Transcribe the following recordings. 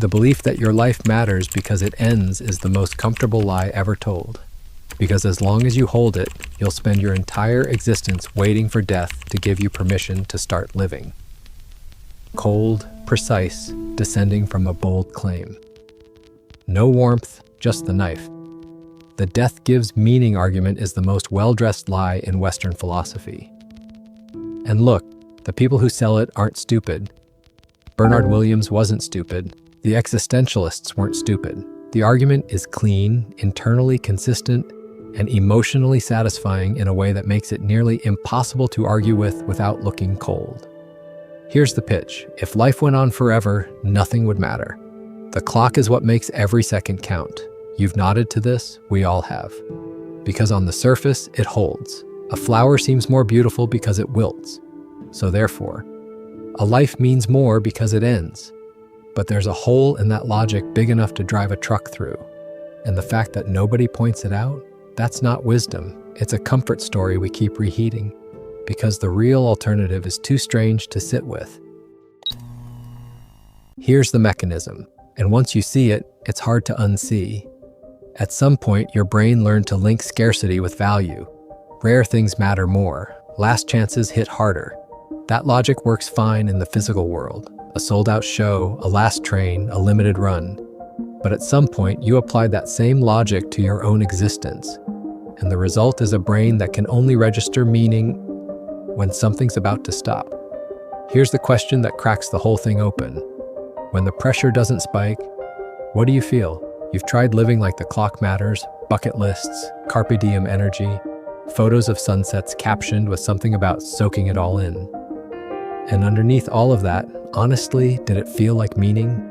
The belief that your life matters because it ends is the most comfortable lie ever told. Because as long as you hold it, you'll spend your entire existence waiting for death to give you permission to start living. Cold, precise, descending from a bold claim. No warmth, just the knife. The death gives meaning argument is the most well-dressed lie in Western philosophy. And look, the people who sell it aren't stupid. Bernard Williams wasn't stupid. The existentialists weren't stupid. The argument is clean, internally consistent, and emotionally satisfying in a way that makes it nearly impossible to argue with without looking cold. Here's the pitch. If life went on forever, nothing would matter. The clock is what makes every second count. You've nodded to this, we all have. Because on the surface, it holds. A flower seems more beautiful because it wilts. So therefore, a life means more because it ends. But there's a hole in that logic big enough to drive a truck through. And the fact that nobody points it out, that's not wisdom. It's a comfort story we keep reheating. Because the real alternative is too strange to sit with. Here's the mechanism. And once you see it, it's hard to unsee. At some point, your brain learned to link scarcity with value. Rare things matter more. Last chances hit harder. That logic works fine in the physical world. A sold-out show, a last train, a limited run. But at some point, you applied that same logic to your own existence. And the result is a brain that can only register meaning when something's about to stop. Here's the question that cracks the whole thing open. When the pressure doesn't spike, what do you feel? You've tried living like the clock matters, bucket lists, carpe diem energy, photos of sunsets captioned with something about soaking it all in. And underneath all of that, honestly, did it feel like meaning?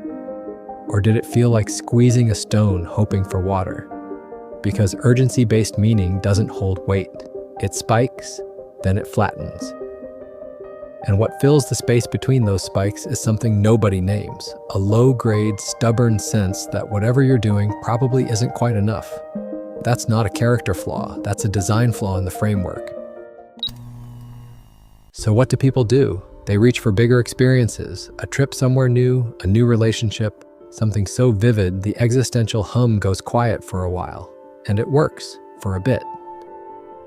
Or did it feel like squeezing a stone hoping for water? Because urgency-based meaning doesn't hold weight. It spikes, then it flattens. And what fills the space between those spikes is something nobody names, a low-grade, stubborn sense that whatever you're doing probably isn't quite enough. That's not a character flaw, that's a design flaw in the framework. So what do people do? They reach for bigger experiences, a trip somewhere new, a new relationship, something so vivid the existential hum goes quiet for a while. And it works, for a bit.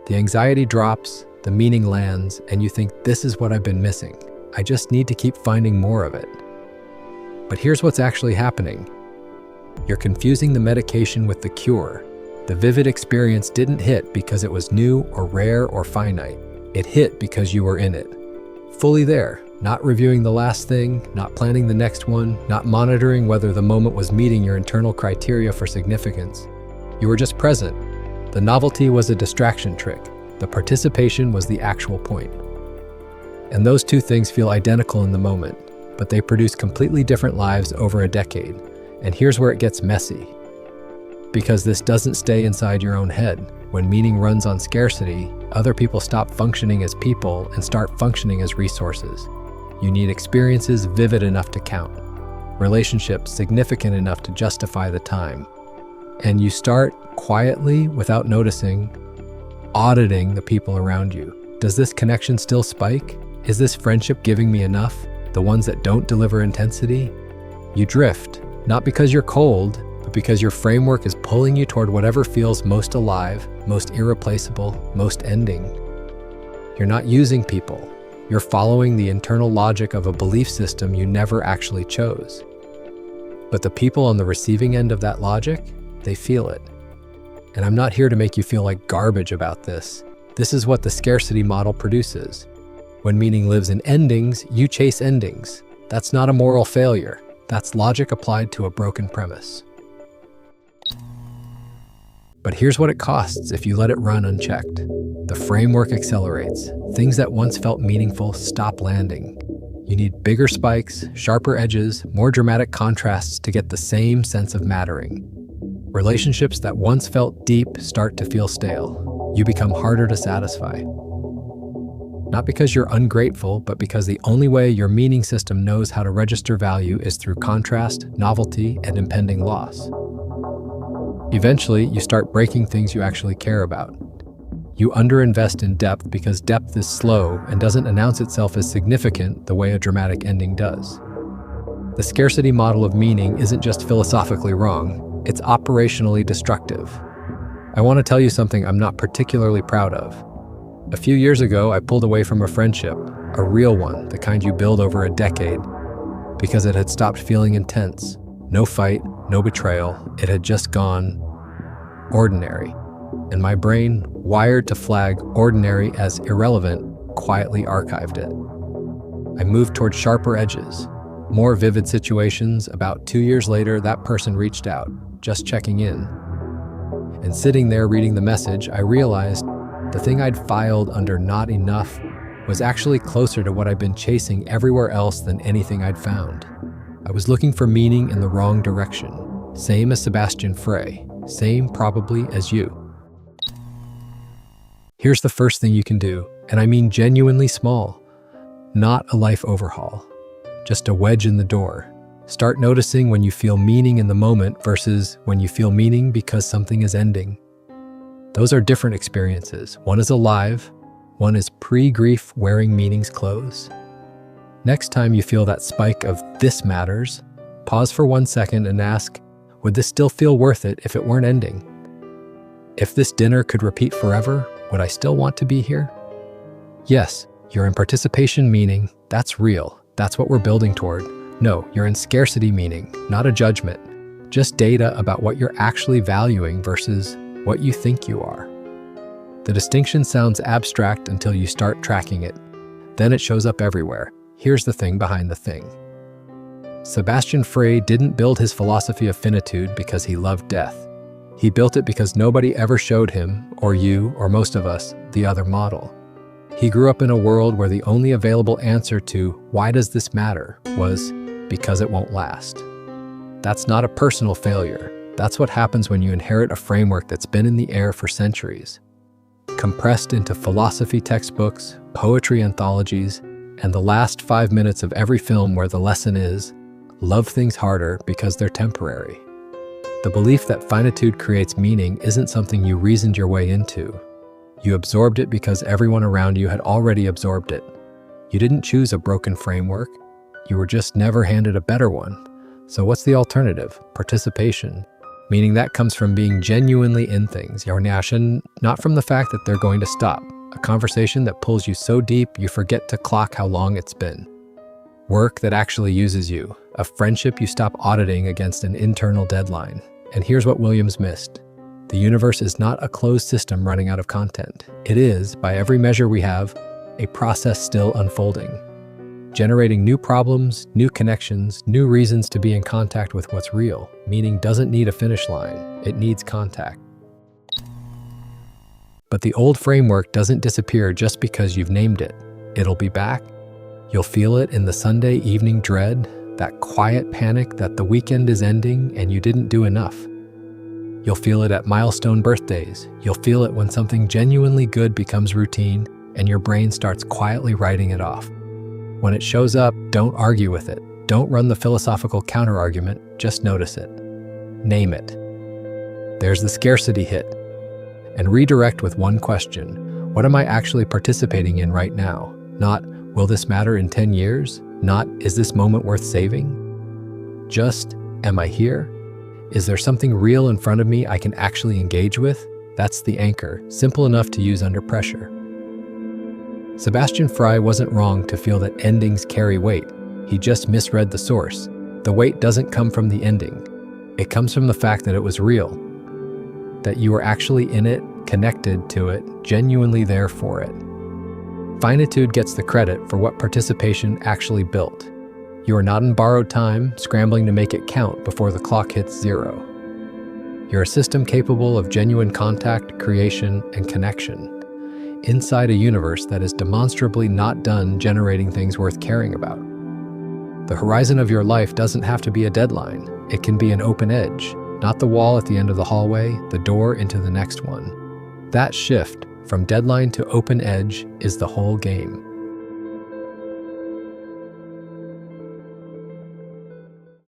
The anxiety drops, the meaning lands, and you think, this is what I've been missing. I just need to keep finding more of it. But here's what's actually happening. You're confusing the medication with the cure. The vivid experience didn't hit because it was new or rare or finite. It hit because you were in it. Fully there, not reviewing the last thing, not planning the next one, not monitoring whether the moment was meeting your internal criteria for significance. You were just present. The novelty was a distraction trick. The participation was the actual point. And those two things feel identical in the moment, but they produce completely different lives over a decade. And here's where it gets messy. Because this doesn't stay inside your own head. When meaning runs on scarcity, other people stop functioning as people and start functioning as resources. You need experiences vivid enough to count, relationships significant enough to justify the time. And you start quietly, without noticing, auditing the people around you. Does this connection still spike? Is this friendship giving me enough? The ones that don't deliver intensity? You drift, not because you're cold, but because your framework is pulling you toward whatever feels most alive, most irreplaceable, most ending. You're not using people. You're following the internal logic of a belief system you never actually chose. But the people on the receiving end of that logic, they feel it. And I'm not here to make you feel like garbage about this. This is what the scarcity model produces. When meaning lives in endings, you chase endings. That's not a moral failure. That's logic applied to a broken premise. But here's what it costs if you let it run unchecked. The framework accelerates. Things that once felt meaningful stop landing. You need bigger spikes, sharper edges, more dramatic contrasts to get the same sense of mattering. Relationships that once felt deep start to feel stale. You become harder to satisfy. Not because you're ungrateful, but because the only way your meaning system knows how to register value is through contrast, novelty, and impending loss. Eventually, you start breaking things you actually care about. You underinvest in depth because depth is slow and doesn't announce itself as significant the way a dramatic ending does. The scarcity model of meaning isn't just philosophically wrong, it's operationally destructive. I want to tell you something I'm not particularly proud of. A few years ago, I pulled away from a friendship, a real one, the kind you build over a decade, because it had stopped feeling intense. No fight, no betrayal, it had just gone ordinary. And my brain, wired to flag ordinary as irrelevant, quietly archived it. I moved toward sharper edges, more vivid situations. About 2 years later, that person reached out, just checking in. And sitting there reading the message, I realized the thing I'd filed under not enough was actually closer to what I'd been chasing everywhere else than anything I'd found. I was looking for meaning in the wrong direction. Same as Sebastian Frey, same probably as you. Here's the first thing you can do, and I mean genuinely small. Not a life overhaul, just a wedge in the door. Start noticing when you feel meaning in the moment versus when you feel meaning because something is ending. Those are different experiences. One is alive, one is pre-grief wearing meaning's clothes. Next time you feel that spike of "this matters," pause for 1 second and ask, would this still feel worth it if it weren't ending? If this dinner could repeat forever, would I still want to be here? Yes, you're in participation meaning. That's real. That's what we're building toward. No, you're in scarcity meaning, not a judgment. Just data about what you're actually valuing versus what you think you are. The distinction sounds abstract until you start tracking it. Then it shows up everywhere. Here's the thing behind the thing. Sebastian Frey didn't build his philosophy of finitude because he loved death. He built it because nobody ever showed him, or you, or most of us, the other model. He grew up in a world where the only available answer to "why does this matter?" was "because it won't last." That's not a personal failure. That's what happens when you inherit a framework that's been in the air for centuries. Compressed into philosophy textbooks, poetry anthologies, and the last 5 minutes of every film where the lesson is, love things harder because they're temporary. The belief that finitude creates meaning isn't something you reasoned your way into. You absorbed it because everyone around you had already absorbed it. You didn't choose a broken framework. You were just never handed a better one. So what's the alternative? Participation. Meaning that comes from being genuinely in things, not from the fact that they're going to stop. A conversation that pulls you so deep you forget to clock how long it's been. Work that actually uses you. A friendship you stop auditing against an internal deadline. And here's what Williams missed. The universe is not a closed system running out of content. It is, by every measure we have, a process still unfolding. Generating new problems, new connections, new reasons to be in contact with what's real. Meaning doesn't need a finish line, it needs contact. But the old framework doesn't disappear just because you've named it. It'll be back. You'll feel it in the Sunday evening dread, that quiet panic that the weekend is ending and you didn't do enough. You'll feel it at milestone birthdays. You'll feel it when something genuinely good becomes routine and your brain starts quietly writing it off. When it shows up, don't argue with it. Don't run the philosophical counterargument, just notice it. Name it. There's the scarcity hit. And redirect with one question. What am I actually participating in right now? Not, will this matter in 10 years? Not, is this moment worth saving? Just, am I here? Is there something real in front of me I can actually engage with? That's the anchor, simple enough to use under pressure. Sebastian Frey wasn't wrong to feel that endings carry weight. He just misread the source. The weight doesn't come from the ending. It comes from the fact that it was real. That you were actually in it, connected to it, genuinely there for it. Finitude gets the credit for what participation actually built. You are not in borrowed time, scrambling to make it count before the clock hits 0. You're a system capable of genuine contact, creation, and connection, inside a universe that is demonstrably not done generating things worth caring about. The horizon of your life doesn't have to be a deadline. It can be an open edge, not the wall at the end of the hallway, the door into the next one. That shift, from deadline to open edge, is the whole game.